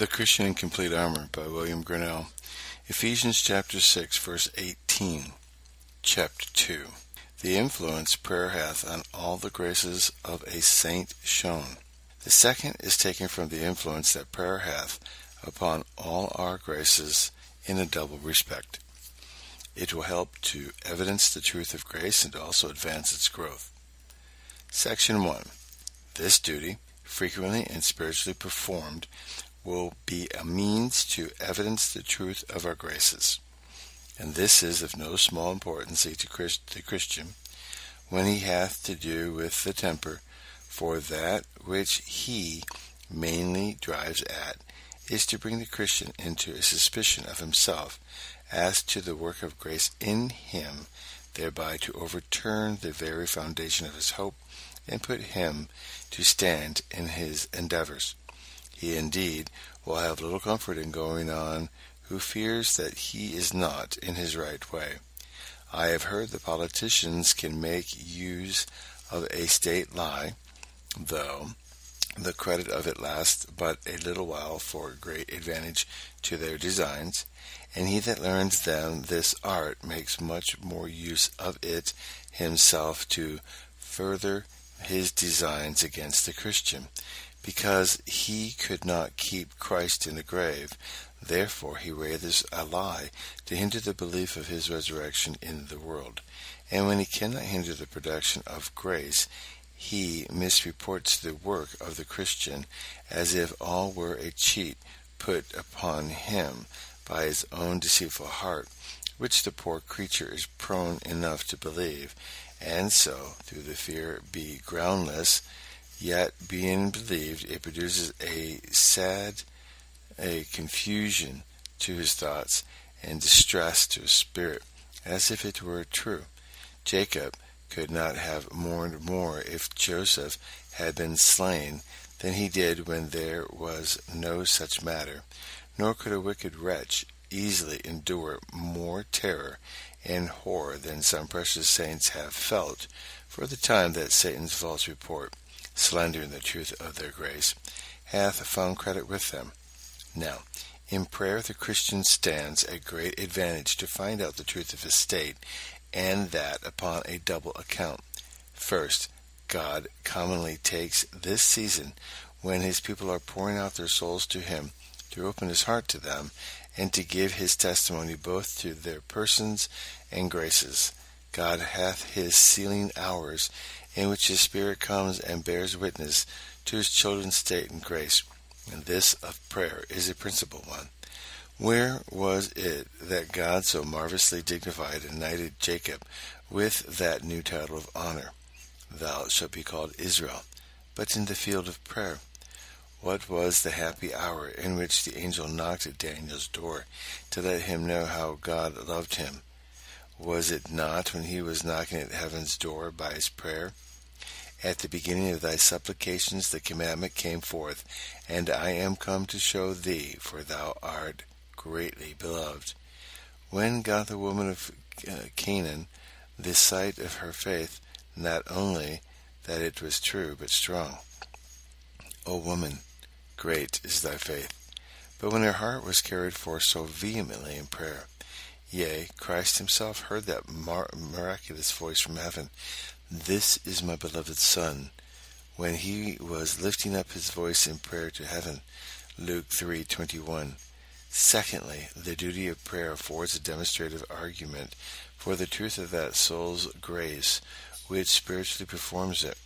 The Christian in Complete Armour by William Gurnall. Ephesians chapter 6, verse 18. Chapter 2. The influence prayer hath on all the graces of a saint shown. The second is taken from the influence that prayer hath upon all our graces in a double respect. It will help to evidence the truth of grace and also advance its growth. Section 1. This duty, frequently and spiritually performed, will be a means to evidence the truth of our graces. And this is of no small importance to the Christian when he hath to do with the temper, for that which he mainly drives at is to bring the Christian into a suspicion of himself as to the work of grace in him, thereby to overturn the very foundation of his hope and put him to stand in his endeavors. He indeed will have little comfort in going on who fears that he is not in his right way. I have heard the politicians can make use of a state lie, though the credit of it lasts but a little while for great advantage to their designs, and he that learns them this art makes much more use of it himself to further his designs against the Christian, because he could not keep Christ in the grave. Therefore he rathers a lie to hinder the belief of his resurrection in the world. And when he cannot hinder the production of grace, he misreports the work of the Christian, as if all were a cheat put upon him by his own deceitful heart, which the poor creature is prone enough to believe, and so, through the fear be groundless, yet being believed, it produces a confusion to his thoughts and distress to his spirit, as if it were true. Jacob could not have mourned more if Joseph had been slain than he did when there was no such matter, nor could a wicked wretch easily endure more terror and horror than some precious saints have felt for the time that Satan's false report, slandering the truth of their grace, hath found credit with them. Now, in prayer the Christian stands a great advantage to find out the truth of his state, and that upon a double account. First, God commonly takes this season, when his people are pouring out their souls to him, to open his heart to them, and to give his testimony both to their persons and graces. God hath his sealing hours, in which his Spirit comes and bears witness to his children's state and grace, and this of prayer is a principal one. Where was it that God so marvelously dignified and knighted Jacob with that new title of honor, "Thou shalt be called Israel," but in the field of prayer? What was the happy hour in which the angel knocked at Daniel's door to let him know how God loved him? Was it not when he was knocking at heaven's door by his prayer? At the beginning of thy supplications the commandment came forth, and I am come to show thee, for thou art greatly beloved. When got the woman of Canaan the sight of her faith, not only that it was true, but strong? O woman, great is thy faith. But when her heart was carried forth so vehemently in prayer, yea, Christ himself heard that miraculous voice from heaven, "This is my beloved Son," when he was lifting up his voice in prayer to heaven. Luke 3:21. Secondly, the duty of prayer affords a demonstrative argument for the truth of that soul's grace which spiritually performs it.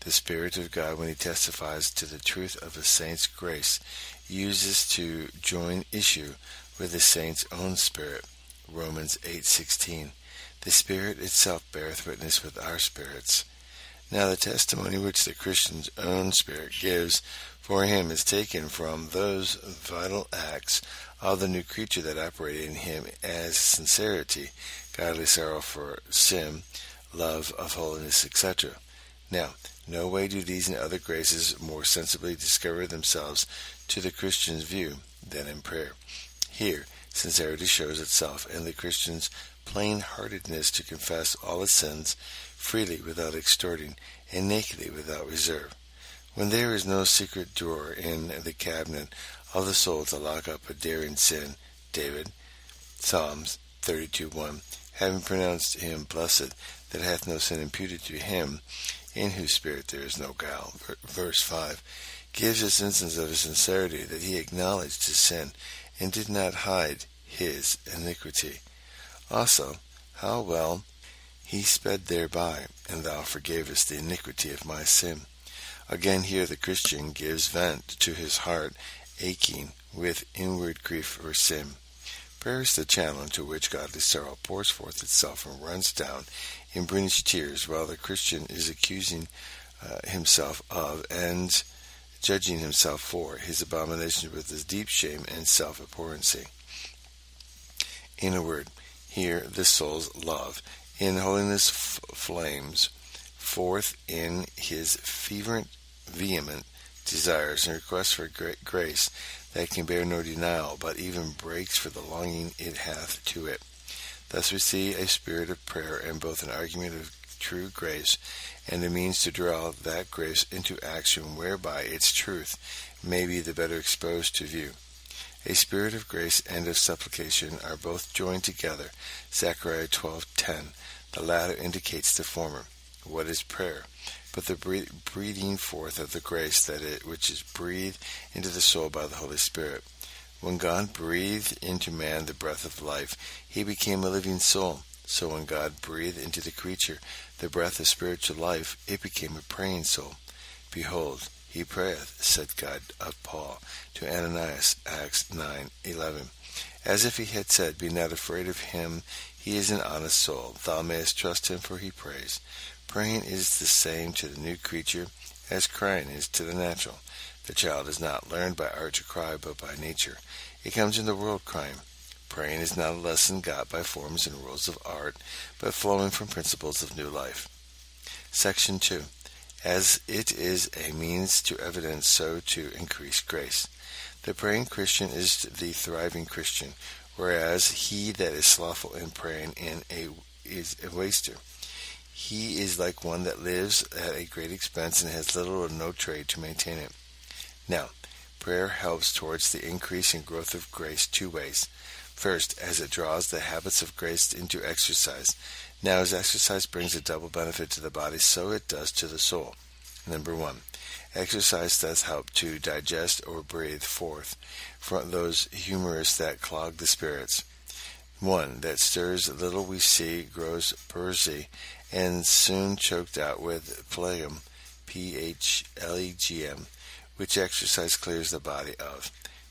The Spirit of God, when he testifies to the truth of a saint's grace, uses to join issue with the saint's own spirit. Romans 8:16. The Spirit itself beareth witness with our spirits. Now the testimony which the Christian's own spirit gives for him is taken from those vital acts of the new creature that operate in him as sincerity, godly sorrow for sin, love of holiness, etc. Now, no way do these and other graces more sensibly discover themselves to the Christian's view than in prayer. Here, sincerity shows itself, and the Christian's plain-heartedness to confess all his sins freely without extorting, and nakedly without reserve. When there is no secret drawer in the cabinet of the soul to lock up a daring sin. David, Psalms 32:1, having pronounced him blessed that hath no sin imputed to him, in whose spirit there is no guile. Verse 5 gives us instance of his sincerity, that he acknowledged his sin and did not hide his iniquity. Also, how well he sped thereby, and thou forgavest the iniquity of my sin. Again here the Christian gives vent to his heart aching with inward grief for sin. Prayer is the channel into which godly sorrow pours forth itself and runs down in brinish tears, while the Christian is accusing himself of and judging himself for his abominations with his deep shame and self-abhorrency. In a word, here the soul's love in holiness flames forth in his fervent, vehement desires and requests for great grace that can bear no denial, but even breaks for the longing it hath to it. Thus we see a spirit of prayer and both an argument of true grace and a means to draw that grace into action whereby its truth may be the better exposed to view. A spirit of grace and of supplication are both joined together. Zechariah 12:10. The latter indicates the former. What is prayer? But the breathing forth of the grace which is breathed into the soul by the Holy Spirit. When God breathed into man the breath of life, he became a living soul. So when God breathed into the creature the breath of spiritual life, it became a praying soul. Behold, he prayeth, said God of Paul to Ananias, Acts 9:11. As if he had said, be not afraid of him, he is an honest soul. Thou mayest trust him, for he prays. Praying is the same to the new creature as crying is to the natural. The child is not learned by art to cry, but by nature. It comes in the world crying. Praying is not a lesson got by forms and rules of art, but flowing from principles of new life. Section 2. As it is a means to evidence, so to increase grace. The praying Christian is the thriving Christian, whereas he that is slothful in praying is a waster. He is like one that lives at a great expense and has little or no trade to maintain it. Now, prayer helps towards the increase and growth of grace two ways. First, as it draws the habits of grace into exercise. Now, as exercise brings a double benefit to the body, so it does to the soul. Number 1. Exercise does help to digest or breathe forth from those humors that clog the spirits. One that stirs little we see grows pursy and soon choked out with phlegm, phlegm, which exercise clears the body of.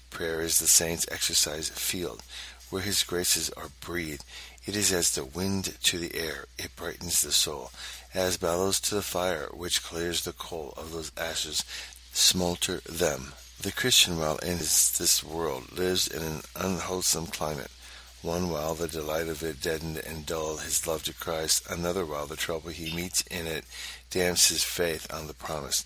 Prayer is the saint's exercise field, where his graces are breathed. It is as the wind to the air, it brightens the soul, as bellows to the fire, which clears the coal of those ashes, smolter them. The Christian, while in this world, lives in an unwholesome climate. One while the delight of it deadened and dulled his love to Christ, another while the trouble he meets in it damps his faith on the promise.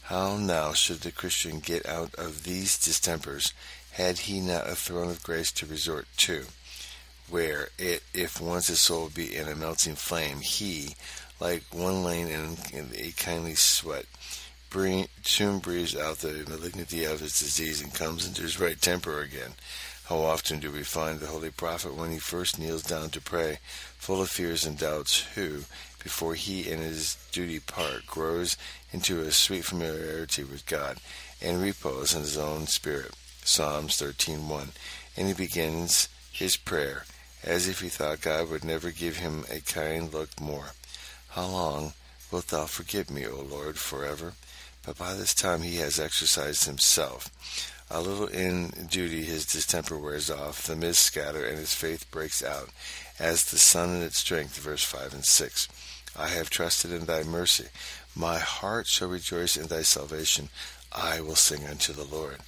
How now should the Christian get out of these distempers, had he not a throne of grace to resort to, where if once his soul be in a melting flame, he, like one laying in a kindly sweat, soon breathes out the malignity of his disease and comes into his right temper again. How often do we find the holy prophet, when he first kneels down to pray, full of fears and doubts, who, before he in his duty part, grows into a sweet familiarity with God, and repose in his own spirit. Psalms 13:1. And he begins his prayer, as if he thought God would never give him a kind look more. How long wilt thou forgive me, O Lord, forever? But by this time he has exercised himself. A little in duty his distemper wears off, the mists scatter, and his faith breaks out, as the sun in its strength, verse 5 and 6. I have trusted in thy mercy. My heart shall rejoice in thy salvation. I will sing unto the Lord.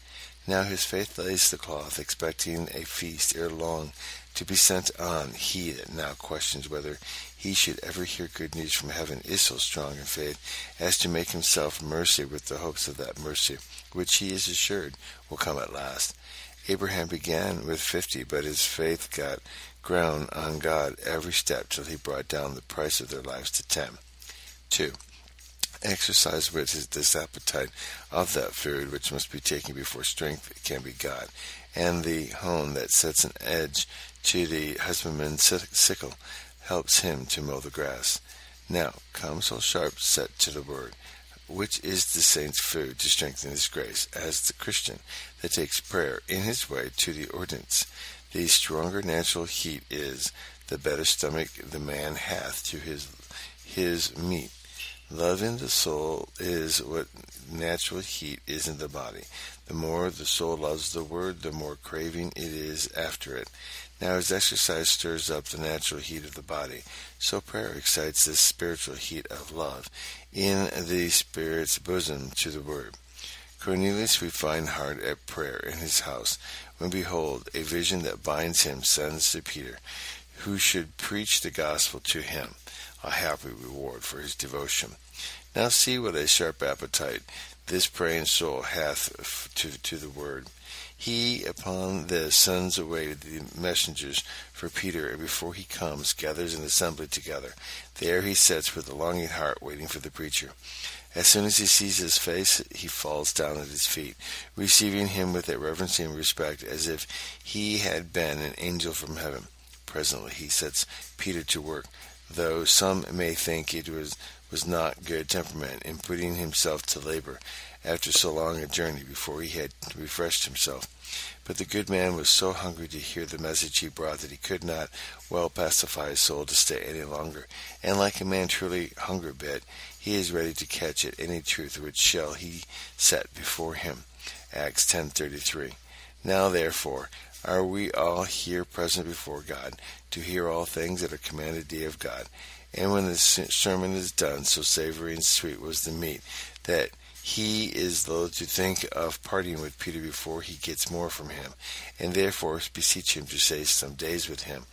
Now his faith lays the cloth, expecting a feast ere long to be sent on. He that now questions whether he should ever hear good news from heaven is so strong in faith as to make himself mercy with the hopes of that mercy, which he is assured will come at last. Abraham began with 50, but his faith got ground on God every step till he brought down the price of their lives to 10. 2. Exercise with this appetite of that food which must be taken before strength can be got, and the hone that sets an edge to the husbandman's sickle helps him to mow the grass. Now comes all sharp set to the word, which is the saint's food to strengthen his grace, as the Christian that takes prayer in his way to the ordinance. The stronger natural heat is, the better stomach the man hath to his meat. Love in the soul is what natural heat is in the body. The more the soul loves the word, the more craving it is after it. Now as exercise stirs up the natural heat of the body, so prayer excites the spiritual heat of love in the Spirit's bosom to the word. Cornelius we find hard at prayer in his house, when behold, a vision that binds him sends to Peter, who should preach the gospel to him, a happy reward for his devotion. Now see what a sharp appetite this praying soul hath to the word. He upon this sends away the messengers for Peter, and before he comes, gathers an assembly together. There he sits with a longing heart, waiting for the preacher. As soon as he sees his face, he falls down at his feet, receiving him with a reverence and respect, as if he had been an angel from heaven. Presently he sets Peter to work, though some may think it was not good temperament in putting himself to labor after so long a journey before he had refreshed himself. But the good man was so hungry to hear the message he brought that he could not well pacify his soul to stay any longer, and like a man truly hunger-bit, he is ready to catch at any truth which shall he set before him. Acts 10:33. Now therefore are we all here present before God, to hear all things that are commanded thee of God. And when the sermon is done, so savory and sweet was the meat, that he is loath to think of parting with Peter before he gets more from him, and therefore beseech him to stay some days with him.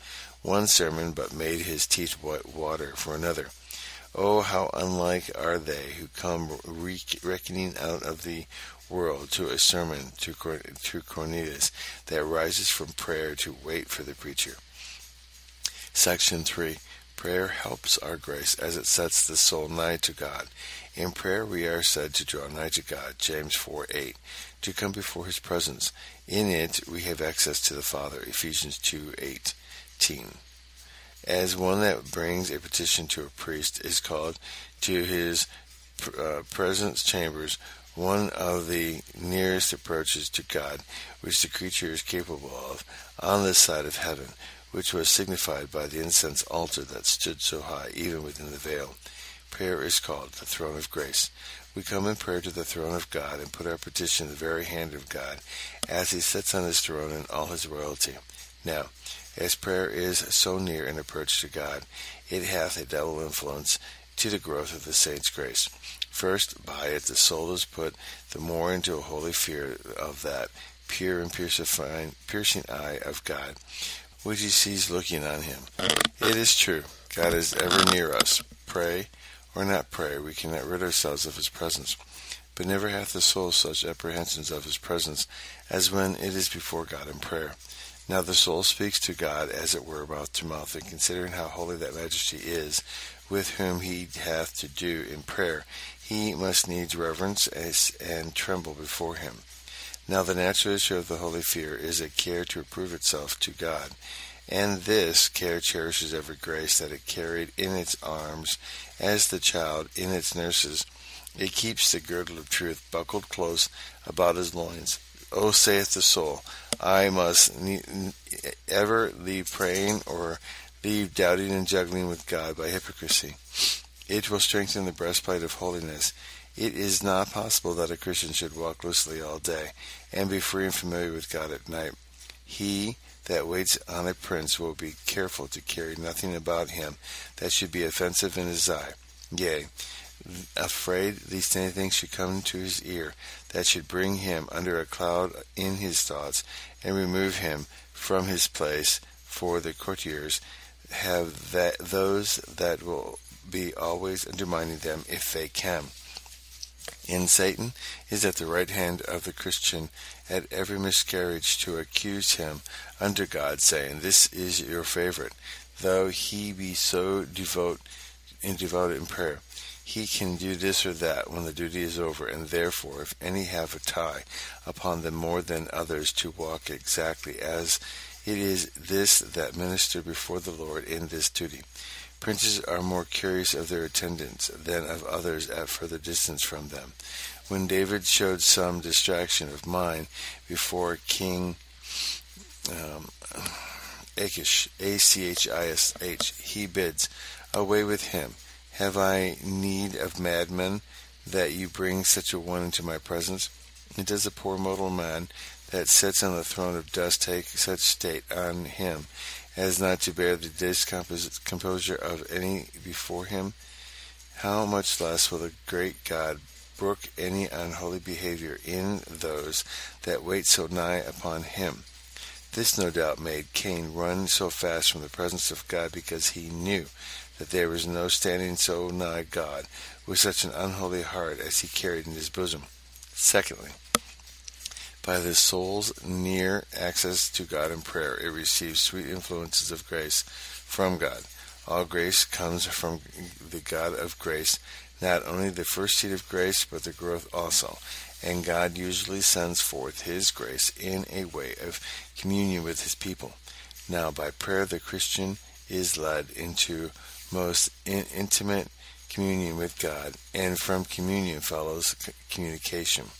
One sermon but made his teeth water for another. Oh, how unlike are they who come reckoning out of the world to a sermon to Cornelius that rises from prayer to wait for the preacher. Section 3. Prayer helps our grace as it sets the soul nigh to God. In prayer we are said to draw nigh to God, James 4:8, to come before his presence. In it we have access to the Father, Ephesians 2:18. As one that brings a petition to a priest is called to his presence chambers, one of the nearest approaches to God which the creature is capable of, on this side of heaven, which was signified by the incense altar that stood so high, even within the veil. Prayer is called the throne of grace. We come in prayer to the throne of God, and put our petition in the very hand of God, as he sits on his throne in all his royalty. Now, as prayer is so near an approach to God, it hath a double influence to the growth of the saint's grace. First, by it the soul is put the more into a holy fear of that pure and piercing eye of God, which he sees looking on him. It is true, God is ever near us. Pray or not pray, we cannot rid ourselves of his presence. But never hath the soul such apprehensions of his presence as when it is before God in prayer. Now the soul speaks to God as it were mouth to mouth, and considering how holy that majesty is, with whom he hath to do in prayer, he must needs reverence and tremble before him. Now the natural issue of the holy fear is a care to approve itself to God, and this care cherishes every grace that it carried in its arms, as the child in its nurses. It keeps the girdle of truth buckled close about his loins. O saith the soul, I must ever leave praying or leave doubting and juggling with God by hypocrisy. It will strengthen the breastplate of holiness. It is not possible that a Christian should walk loosely all day and be free and familiar with God at night. He that waits on a prince will be careful to carry nothing about him that should be offensive in his eye. Yea, afraid lest anything should come to his ear that should bring him under a cloud in his thoughts and remove him from his place. For the courtiers have those that will be always undermining them if they can. And Satan is at the right hand of the Christian at every miscarriage to accuse him under God, saying, This is your favorite, though he be so devout in prayer. He can do this or that when the duty is over, and therefore, if any have a tie upon them more than others to walk exactly as it is this that minister before the Lord in this duty. Princes are more curious of their attendants than of others at further distance from them. When David showed some distraction of mind before King Achish, Achish, he bids, "Away with him. Have I need of madmen, that you bring such a one into my presence? And does a poor mortal man that sits on the throne of dust take such state on him, as not to bear the discomposure of any before him? How much less will the great God brook any unholy behavior in those that wait so nigh upon him?" This no doubt made Cain run so fast from the presence of God, because he knew that there was no standing so nigh God with such an unholy heart as he carried in his bosom. Secondly, by the soul's near access to God in prayer, it receives sweet influences of grace from God. All grace comes from the God of grace, not only the first seed of grace, but the growth also. And God usually sends forth his grace in a way of communion with his people. Now, by prayer, the Christian is led into most intimate communion with God, and from communion follows communication.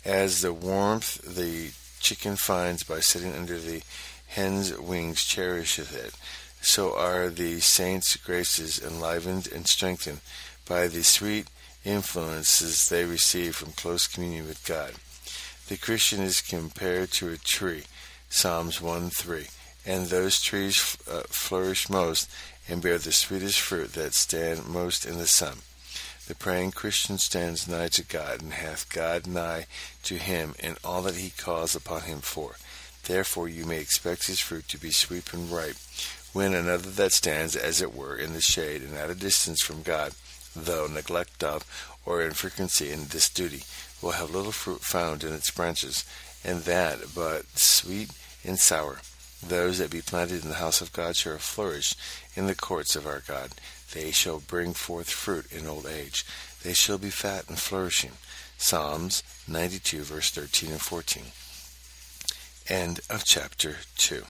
As the warmth the chicken finds by sitting under the hen's wings cherisheth it, so are the saints' graces enlivened and strengthened by the sweet influences they receive from close communion with God. The Christian is compared to a tree, Psalms 1:3, and those trees flourish most and bear the sweetest fruit that stand most in the sun. The praying Christian stands nigh to God, and hath God nigh to him in all that he calls upon him for. Therefore you may expect his fruit to be sweet and ripe, when another that stands, as it were, in the shade, and at a distance from God, though neglect of or infrequency in this duty, will have little fruit found in its branches, and that but sweet and sour. Those that be planted in the house of God shall flourish in the courts of our God. They shall bring forth fruit in old age. They shall be fat and flourishing. Psalms 92, verse 13 and 14. End of chapter 2.